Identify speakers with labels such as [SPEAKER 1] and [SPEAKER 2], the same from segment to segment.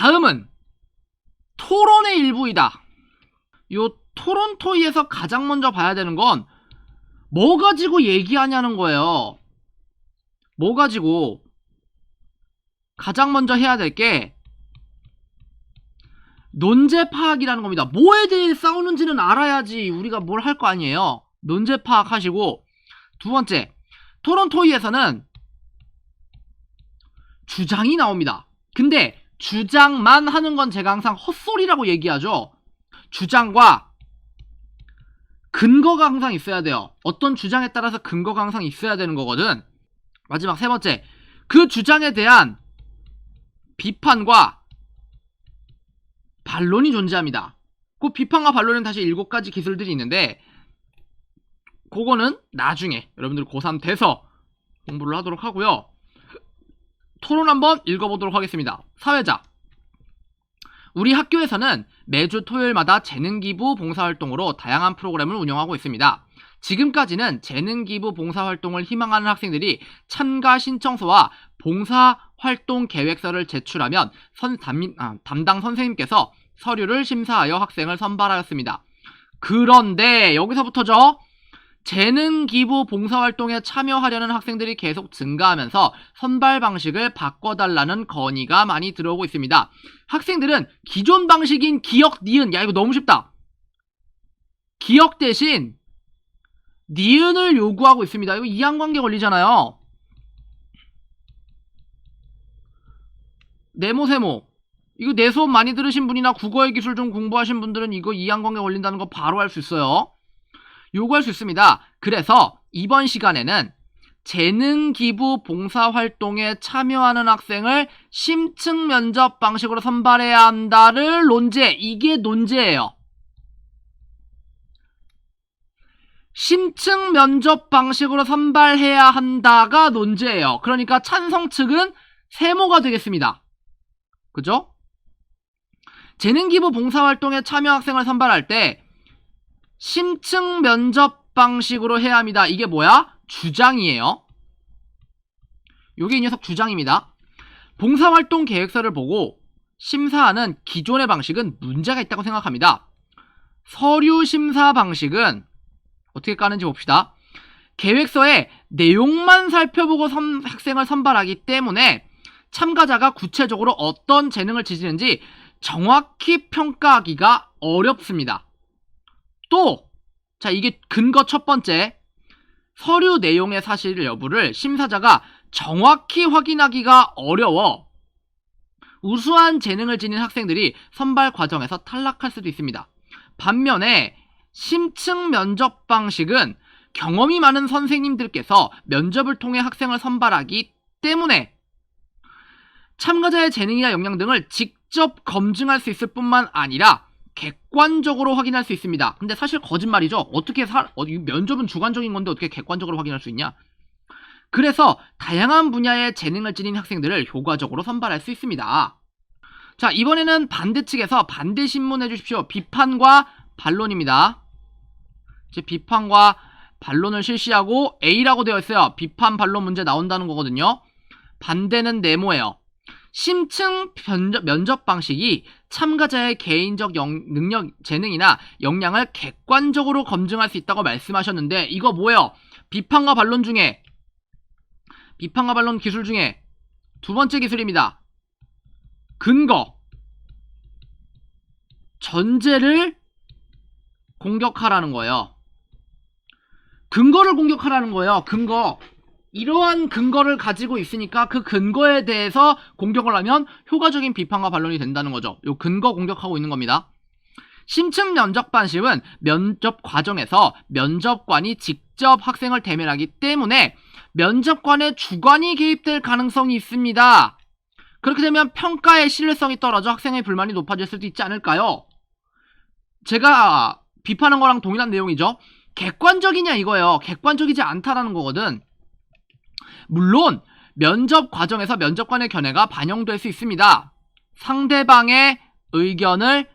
[SPEAKER 1] 다음은 토론의 일부이다. 요 토론 토의에서 가장 먼저 봐야 되는 건 뭐 가지고 얘기하냐는 거예요. 뭐 가지고 가장 먼저 해야 될 게 논제 파악이라는 겁니다. 뭐에 대해 싸우는지는 알아야지 우리가 뭘 할 거 아니에요. 논제 파악하시고, 두 번째, 토론 토의에서는 주장이 나옵니다. 근데 주장만 하는 건 제가 항상 헛소리라고 얘기하죠. 주장과 근거가 항상 있어야 돼요. 어떤 주장에 따라서 근거가 항상 있어야 되는 거거든. 마지막 세 번째, 그 주장에 대한 비판과 반론이 존재합니다. 그 비판과 반론은 다시 7가지 기술들이 있는데 그거는 나중에 여러분들 고3 돼서 공부를 하도록 하고요. 토론 한번 읽어보도록 하겠습니다. 사회자, 우리 학교에서는 매주 토요일마다 재능기부 봉사활동으로 다양한 프로그램을 운영하고 있습니다. 지금까지는 재능기부 봉사활동을 희망하는 학생들이 참가 신청서와 봉사활동 계획서를 제출하면 담당 선생님께서 서류를 심사하여 학생을 선발하였습니다. 그런데 여기서부터죠. 재능기부 봉사활동에 참여하려는 학생들이 계속 증가하면서 선발 방식을 바꿔달라는 건의가 많이 들어오고 있습니다. 학생들은 기존 방식인 기역, 니은, 야 이거 너무 쉽다. 기역 대신 니은을 요구하고 있습니다. 이거 이항관계 걸리잖아요. 네모세모, 이거 내 수업 많이 들으신 분이나 국어의 기술 좀 공부하신 분들은 이거 이항관계 걸린다는 거 바로 할 수 있어요. 요구할 수 있습니다. 그래서 이번 시간에는 재능기부 봉사활동에 참여하는 학생을 심층 면접 방식으로 선발해야 한다를 논제, 이게 논제예요. 심층 면접 방식으로 선발해야 한다가 논제예요. 그러니까 찬성 측은 세모가 되겠습니다. 그죠? 재능기부 봉사활동에 참여 학생을 선발할 때 심층 면접 방식으로 해야 합니다. 이게 뭐야? 주장이에요. 요게 이 녀석 주장입니다. 봉사활동 계획서를 보고 심사하는 기존의 방식은 문제가 있다고 생각합니다. 서류 심사 방식은 어떻게 까는지 봅시다. 계획서의 내용만 살펴보고 학생을 선발하기 때문에 참가자가 구체적으로 어떤 재능을 지니는지 정확히 평가하기가 어렵습니다. 또, 자, 이게 근거 첫 번째, 서류 내용의 사실 여부를 심사자가 정확히 확인하기가 어려워 우수한 재능을 지닌 학생들이 선발 과정에서 탈락할 수도 있습니다. 반면에 심층 면접 방식은 경험이 많은 선생님들께서 면접을 통해 학생을 선발하기 때문에 참가자의 재능이나 역량 등을 직접 검증할 수 있을 뿐만 아니라 객관적으로 확인할 수 있습니다. 근데 사실 거짓말이죠. 어떻게 면접은 주관적인 건데 어떻게 객관적으로 확인할 수 있냐? 그래서 다양한 분야의 재능을 지닌 학생들을 효과적으로 선발할 수 있습니다. 자, 이번에는 반대측에서 반대 신문해 주십시오. 비판과 반론입니다. 이제 비판과 반론을 실시하고 A라고 되어 있어요. 비판 반론 문제 나온다는 거거든요. 반대는 네모예요. 심층 면접 방식이 참가자의 개인적 능력, 재능이나 역량을 객관적으로 검증할 수 있다고 말씀하셨는데 이거 뭐예요? 비판과 반론 기술 중에 두 번째 기술입니다. 근거, 전제를 공격하라는 거예요. 근거를 공격하라는 거예요. 근거. 이러한 근거를 가지고 있으니까 그 근거에 대해서 공격을 하면 효과적인 비판과 반론이 된다는 거죠. 요 근거 공격하고 있는 겁니다. 심층 면접 방식은 면접 과정에서 면접관이 직접 학생을 대면하기 때문에 면접관의 주관이 개입될 가능성이 있습니다. 그렇게 되면 평가의 신뢰성이 떨어져 학생의 불만이 높아질 수도 있지 않을까요? 제가 비판한 거랑 동일한 내용이죠. 객관적이냐 이거예요. 객관적이지 않다라는 거거든. 물론 면접 과정에서 면접관의 견해가 반영될 수 있습니다. 상대방의 의견을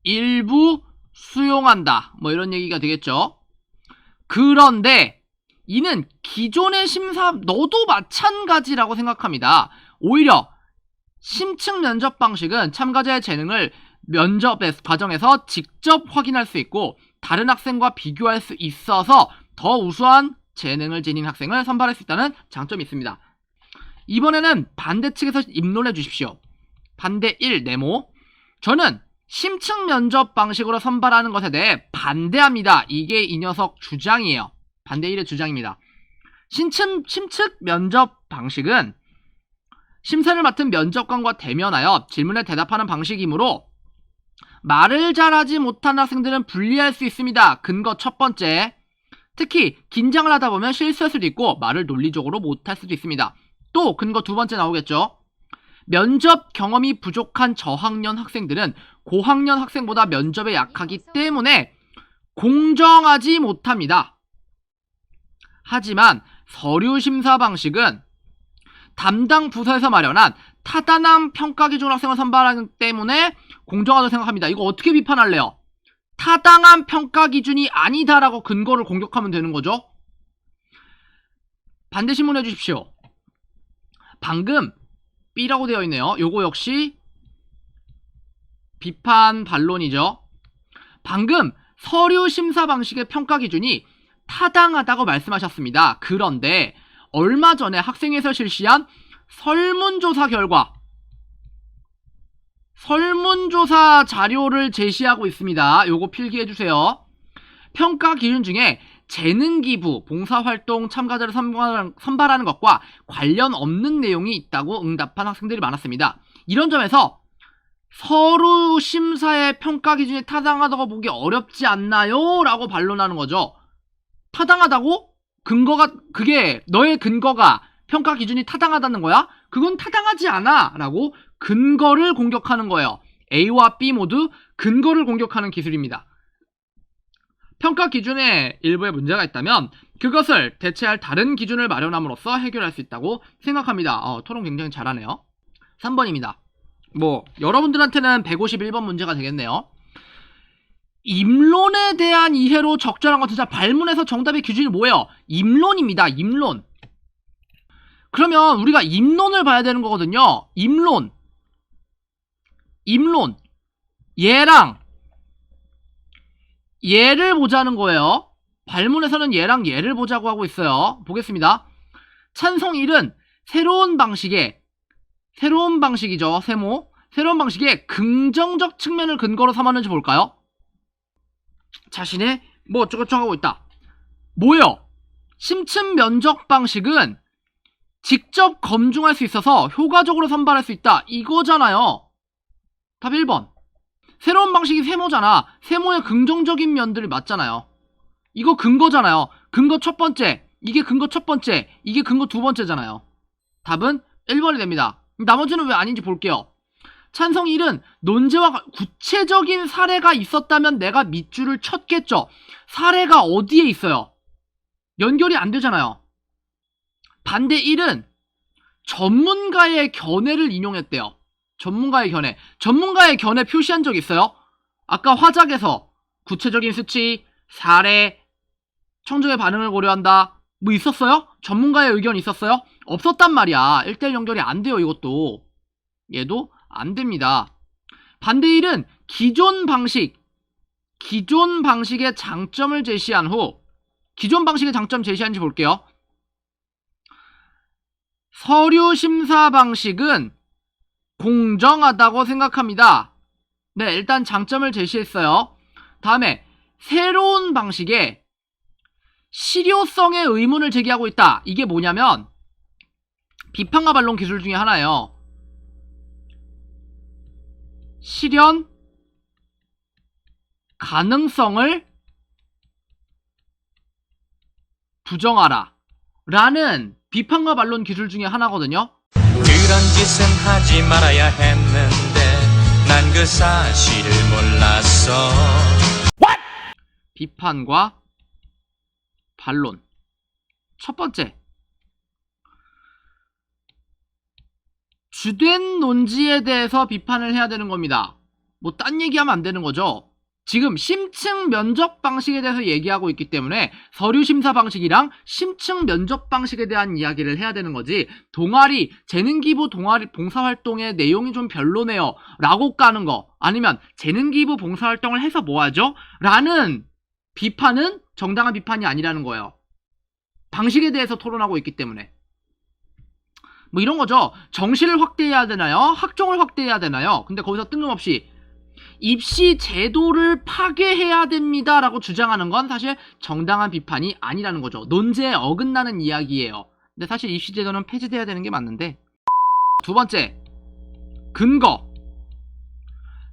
[SPEAKER 1] 일부 수용한다. 뭐 이런 얘기가 되겠죠. 그런데 이는 기존의 심사 너도 마찬가지라고 생각합니다. 오히려 심층 면접 방식은 참가자의 재능을 면접 과정에서 직접 확인할 수 있고 다른 학생과 비교할 수 있어서 더 우수한 재능을 지닌 학생을 선발할 수 있다는 장점이 있습니다. 이번에는 반대측에서 입론해 주십시오. 반대 1. 네모. 저는 심층 면접 방식으로 선발하는 것에 대해 반대합니다. 이게 이 녀석 주장이에요. 반대 1의 주장입니다. 심층 면접 방식은 심사를 맡은 면접관과 대면하여 질문에 대답하는 방식이므로 말을 잘하지 못한 학생들은 불리할 수 있습니다. 근거 첫 번째, 특히 긴장을 하다 보면 실수할 수도 있고 말을 논리적으로 못할 수도 있습니다. 또 근거 두 번째 나오겠죠. 면접 경험이 부족한 저학년 학생들은 고학년 학생보다 면접에 약하기 때문에 공정하지 못합니다. 하지만 서류 심사 방식은 담당 부서에서 마련한 타당한 평가 기준 학생을 선발하기 때문에 공정하다고 생각합니다. 이거 어떻게 비판할래요? 타당한 평가 기준이 아니다라고 근거를 공격하면 되는 거죠. 반대 신문해 주십시오. 방금 B라고 되어 있네요. 요거 역시 비판 반론이죠. 방금 서류 심사 방식의 평가 기준이 타당하다고 말씀하셨습니다. 그런데 얼마 전에 학생회에서 실시한 설문조사 결과, 설문조사 자료를 제시하고 있습니다. 요거 필기해주세요. 평가 기준 중에 재능기부, 봉사활동 참가자를 선발하는 것과 관련 없는 내용이 있다고 응답한 학생들이 많았습니다. 이런 점에서 서류 심사의 평가 기준이 타당하다고 보기 어렵지 않나요? 라고 반론하는 거죠. 타당하다고? 그게 너의 근거가 평가 기준이 타당하다는 거야? 그건 타당하지 않아 라고 근거를 공격하는 거예요. A와 B 모두 근거를 공격하는 기술입니다. 평가 기준에 일부에 문제가 있다면 그것을 대체할 다른 기준을 마련함으로써 해결할 수 있다고 생각합니다. 토론 굉장히 잘하네요. 3번입니다. 여러분들한테는 151번 문제가 되겠네요. 임론에 대한 이해로 적절한 것. 진짜 발문에서 정답의 기준이 뭐예요? 임론입니다. 임론. 그러면 우리가 임론을 봐야 되는 거거든요. 임론. 얘랑 얘를 보자는 거예요. 발문에서는 얘랑 얘를 보자고 하고 있어요. 보겠습니다. 찬성 1은 새로운 방식이죠. 새로운 방식의 긍정적 측면을 근거로 삼았는지 볼까요? 자신의 어쩌고저쩌고 하고 있다. 뭐요? 심층 면접 방식은 직접 검증할 수 있어서 효과적으로 선발할 수 있다. 이거잖아요. 답 1번. 새로운 방식이 세모잖아. 세모의 긍정적인 면들이 맞잖아요. 이거 근거잖아요. 근거 첫 번째. 이게 근거 첫 번째. 이게 근거 두 번째잖아요. 답은 1번이 됩니다. 나머지는 왜 아닌지 볼게요. 찬성 1은 논제와 구체적인 사례가 있었다면 내가 밑줄을 쳤겠죠. 사례가 어디에 있어요? 연결이 안 되잖아요. 반대 1은 전문가의 견해를 인용했대요. 전문가의 견해 표시한 적 있어요? 아까 화작에서 구체적인 수치, 사례, 청중의 반응을 고려한다. 있었어요? 전문가의 의견이 있었어요? 없었단 말이야. 1대1 연결이 안 돼요, 이것도. 얘도 안 됩니다. 반대 1은 기존 방식의 장점을 제시한 후, 기존 방식의 장점 제시한지 볼게요. 서류 심사 방식은 공정하다고 생각합니다. 네, 일단 장점을 제시했어요. 다음에 새로운 방식에 실효성의 의문을 제기하고 있다. 이게 뭐냐면 비판과 반론 기술 중에 하나예요. 실현 가능성을 부정하라 라는 비판과 반론 기술 중에 하나거든요.
[SPEAKER 2] 그런 짓은 하지 말아야 했는데 난 그 사실을 몰랐어. What?
[SPEAKER 1] 비판과 반론. 첫 번째, 주된 논지에 대해서 비판을 해야 되는 겁니다. 딴 얘기하면 안 되는 거죠. 지금 심층 면접 방식에 대해서 얘기하고 있기 때문에 서류 심사 방식이랑 심층 면접 방식에 대한 이야기를 해야 되는 거지, 동아리, 재능기부 동아리 봉사활동의 내용이 좀 별로네요 라고 까는 거, 아니면 재능기부 봉사활동을 해서 뭐 하죠? 라는 비판은 정당한 비판이 아니라는 거예요. 방식에 대해서 토론하고 있기 때문에. 뭐 이런 거죠. 정시를 확대해야 되나요? 학종을 확대해야 되나요? 근데 거기서 뜬금없이 입시 제도를 파괴해야 됩니다 라고 주장하는 건 사실 정당한 비판이 아니라는 거죠. 논제에 어긋나는 이야기예요. 근데 사실 입시 제도는 폐지돼야 되는 게 맞는데. 두 번째, 근거.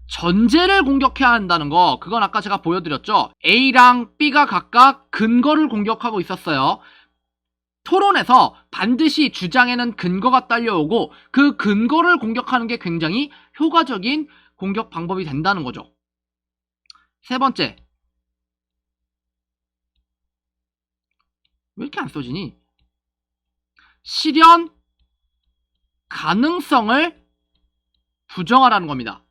[SPEAKER 1] 전제를 공격해야 한다는 거, 그건 아까 제가 보여드렸죠. A랑 B가 각각 근거를 공격하고 있었어요. 토론에서 반드시 주장에는 근거가 딸려오고 그 근거를 공격하는 게 굉장히 효과적인 공격 방법이 된다는 거죠. 세 번째, 왜 이렇게 안 써지니? 실현 가능성을 부정하라는 겁니다.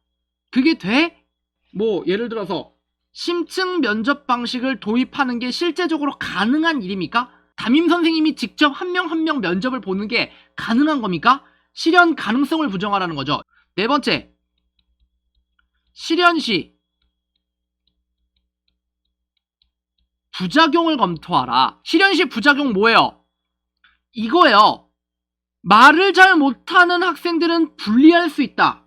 [SPEAKER 1] 그게 돼? 뭐 예를 들어서 심층 면접 방식을 도입하는 게 실제적으로 가능한 일입니까? 담임 선생님이 직접 한 명 한 명 면접을 보는 게 가능한 겁니까? 실현 가능성을 부정하라는 거죠. 네 번째, 실현 시 부작용을 검토하라. 실현 시 부작용 뭐예요? 이거예요. 말을 잘 못하는 학생들은 불리할 수 있다.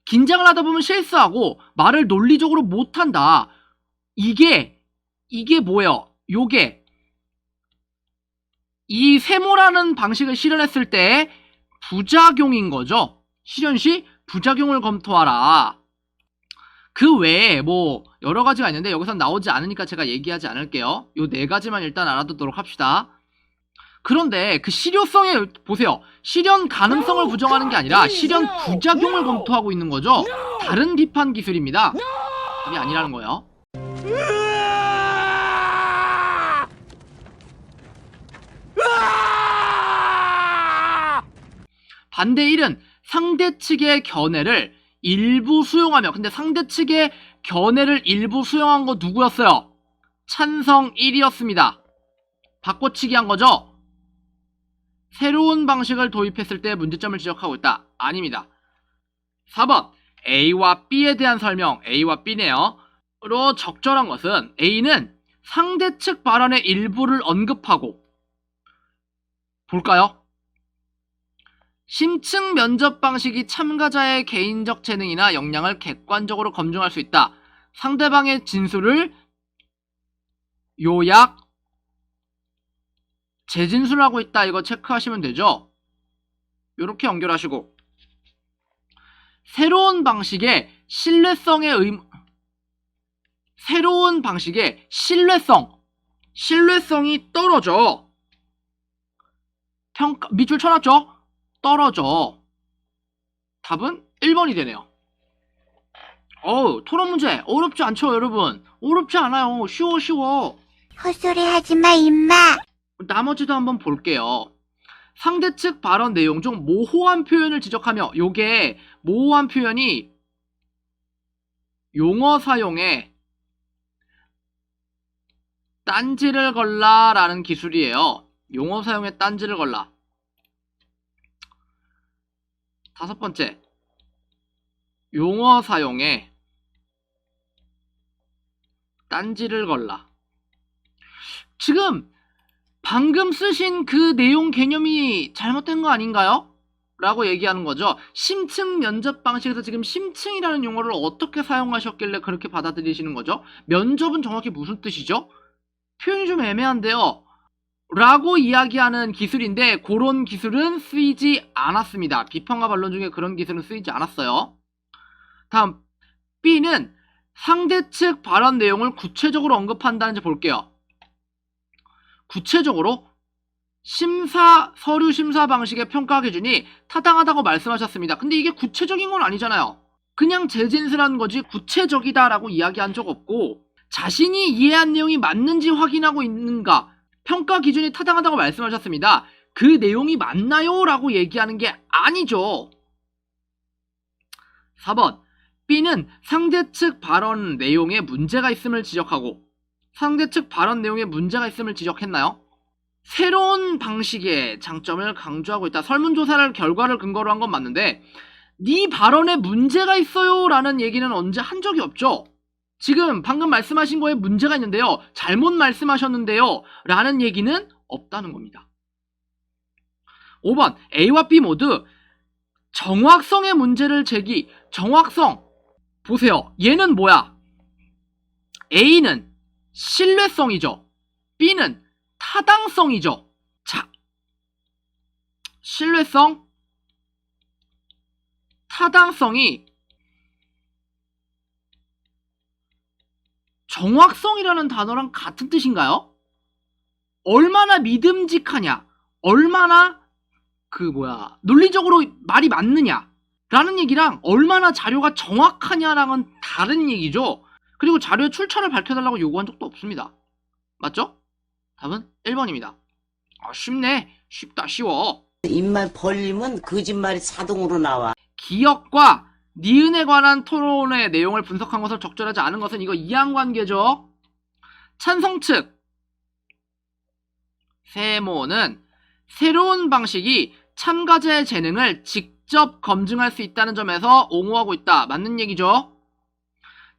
[SPEAKER 1] 긴장을 하다 보면 실수하고 말을 논리적으로 못한다. 이게 뭐예요? 요게 이 세모라는 방식을 실현했을 때 부작용인 거죠. 실현 시 부작용을 검토하라. 그 외에 뭐 여러 가지가 있는데 여기선 나오지 않으니까 제가 얘기하지 않을게요. 요 네 가지만 일단 알아두도록 합시다. 그런데 그 실효성에 보세요. 실현 가능성을 부정하는 게 아니라 실현 부작용을 검토하고 있는 거죠. 다른 비판 기술입니다. 답이 아니라는 거예요. 반대 1은 상대 측의 견해를 일부 수용하며, 근데 상대 측의 견해를 일부 수용한 거 누구였어요? 찬성 1이었습니다. 바꿔치기 한 거죠? 새로운 방식을 도입했을 때 문제점을 지적하고 있다. 아닙니다. 4번, A와 B에 대한 설명, A와 B네요. 로 적절한 것은 A는 상대 측 발언의 일부를 언급하고, 볼까요? 심층 면접 방식이 참가자의 개인적 재능이나 역량을 객관적으로 검증할 수 있다. 상대방의 진술을 요약, 재진술하고 있다. 이거 체크하시면 되죠. 요렇게 연결하시고, 새로운 방식의 신뢰성의 신뢰성이 떨어져. 밑줄 쳐놨죠? 떨어져. 답은 1번이 되네요. 토론 문제 어렵지 않죠, 여러분? 어렵지 않아요. 쉬워.
[SPEAKER 3] 헛소리 하지마 임마.
[SPEAKER 1] 나머지도 한번 볼게요. 상대 측 발언 내용 중 모호한 표현을 지적하며, 요게 모호한 표현이 용어 사용에 딴지를 걸라 라는 기술이에요. 용어 사용에 딴지를 걸라. 5번째, 용어 사용에 딴지를 걸라. 지금 방금 쓰신 그 내용 개념이 잘못된 거 아닌가요? 라고 얘기하는 거죠. 심층 면접 방식에서 지금 심층이라는 용어를 어떻게 사용하셨길래 그렇게 받아들이시는 거죠? 면접은 정확히 무슨 뜻이죠? 표현이 좀 애매한데요. 라고 이야기하는 기술인데 그런 기술은 쓰이지 않았습니다. 비판과 반론 중에 그런 기술은 쓰이지 않았어요. 다음, B는 상대 측 발언 내용을 구체적으로 언급한다는지 볼게요. 구체적으로 서류 심사 방식의 평가 기준이 타당하다고 말씀하셨습니다. 근데 이게 구체적인 건 아니잖아요. 그냥 재진술한 거지 구체적이다라고 이야기한 적 없고, 자신이 이해한 내용이 맞는지 확인하고 있는가, 평가 기준이 타당하다고 말씀하셨습니다. 그 내용이 맞나요? 라고 얘기하는 게 아니죠. 4번, B는 상대 측 발언 내용에 문제가 있음을 지적하고, 상대 측 발언 내용에 문제가 있음을 지적했나요? 새로운 방식의 장점을 강조하고 있다. 설문조사를 결과를 근거로 한 건 맞는데 네 발언에 문제가 있어요 라는 얘기는 언제 한 적이 없죠. 지금 방금 말씀하신 거에 문제가 있는데요, 잘못 말씀하셨는데요 라는 얘기는 없다는 겁니다. 5번 A와 B 모두 정확성의 문제를 제기. 정확성 보세요. 얘는 뭐야? A는 신뢰성이죠. B는 타당성이죠. 자, 신뢰성, 타당성이 정확성이라는 단어랑 같은 뜻인가요? 얼마나 믿음직하냐, 얼마나 논리적으로 말이 맞느냐 라는 얘기랑 얼마나 자료가 정확하냐랑은 다른 얘기죠. 그리고 자료의 출처를 밝혀달라고 요구한 적도 없습니다. 맞죠? 답은 1번입니다. 쉽네. 쉽다, 쉬워.
[SPEAKER 4] 입만 벌리면 거짓말이 자동으로 나와.
[SPEAKER 1] 기억과 니은에 관한 토론의 내용을 분석한 것을 적절하지 않은 것은 이거 이항관계죠. 찬성 측 세모는 새로운 방식이 참가자의 재능을 직접 검증할 수 있다는 점에서 옹호하고 있다. 맞는 얘기죠.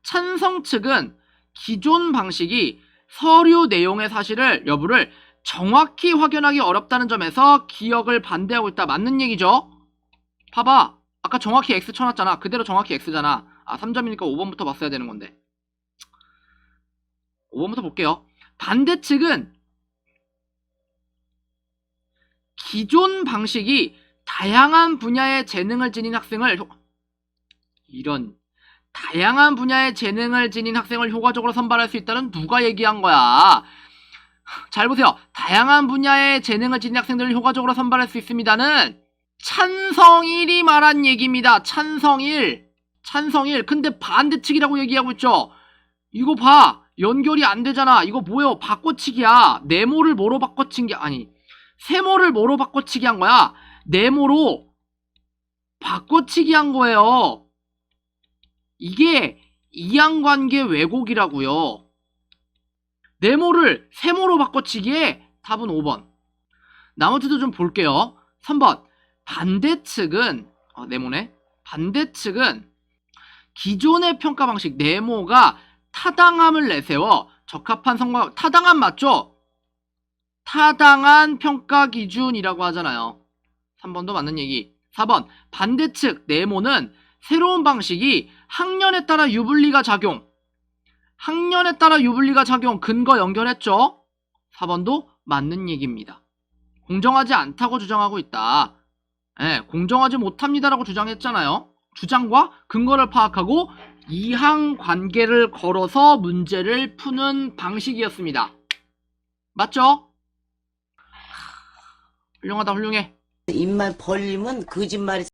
[SPEAKER 1] 찬성 측은 기존 방식이 서류 내용의 사실을 여부를 정확히 확인하기 어렵다는 점에서 기억을 반대하고 있다. 맞는 얘기죠. 봐봐. 아까 정확히 X 쳐놨잖아. 그대로 정확히 X잖아. 3점이니까 5번부터 봤어야 되는 건데. 5번부터 볼게요. 반대 측은 기존 방식이 다양한 분야의 재능을 지닌 학생을 다양한 분야의 재능을 지닌 학생을 효과적으로 선발할 수 있다는 누가 얘기한 거야? 잘 보세요. 다양한 분야의 재능을 지닌 학생들을 효과적으로 선발할 수 있습니다는 찬성일이 말한 얘기입니다. 찬성일. 근데 반대측이라고 얘기하고 있죠. 이거 봐. 연결이 안 되잖아. 이거 뭐예요? 바꿔치기야. 네모를 뭐로 바꿔친 게 아니. 세모를 뭐로 바꿔치기 한 거야? 네모로 바꿔치기 한 거예요. 이게 이항관계 왜곡이라고요. 네모를 세모로 바꿔치기에 답은 5번. 나머지도 좀 볼게요. 3번. 반대측은 네모네. 반대측은 기존의 평가 방식 네모가 타당함을 내세워 적합한 성과, 타당함 맞죠? 타당한 평가 기준이라고 하잖아요. 3번도 맞는 얘기. 4번. 반대측 네모는 새로운 방식이 학년에 따라 유불리가 작용. 근거 연결했죠? 4번도 맞는 얘기입니다. 공정하지 않다고 주장하고 있다. 공정하지 못합니다라고 주장했잖아요. 주장과 근거를 파악하고 이항관계를 걸어서 문제를 푸는 방식이었습니다. 맞죠? 훌륭하다, 훌륭해.
[SPEAKER 4] 입만 벌리면 거짓말이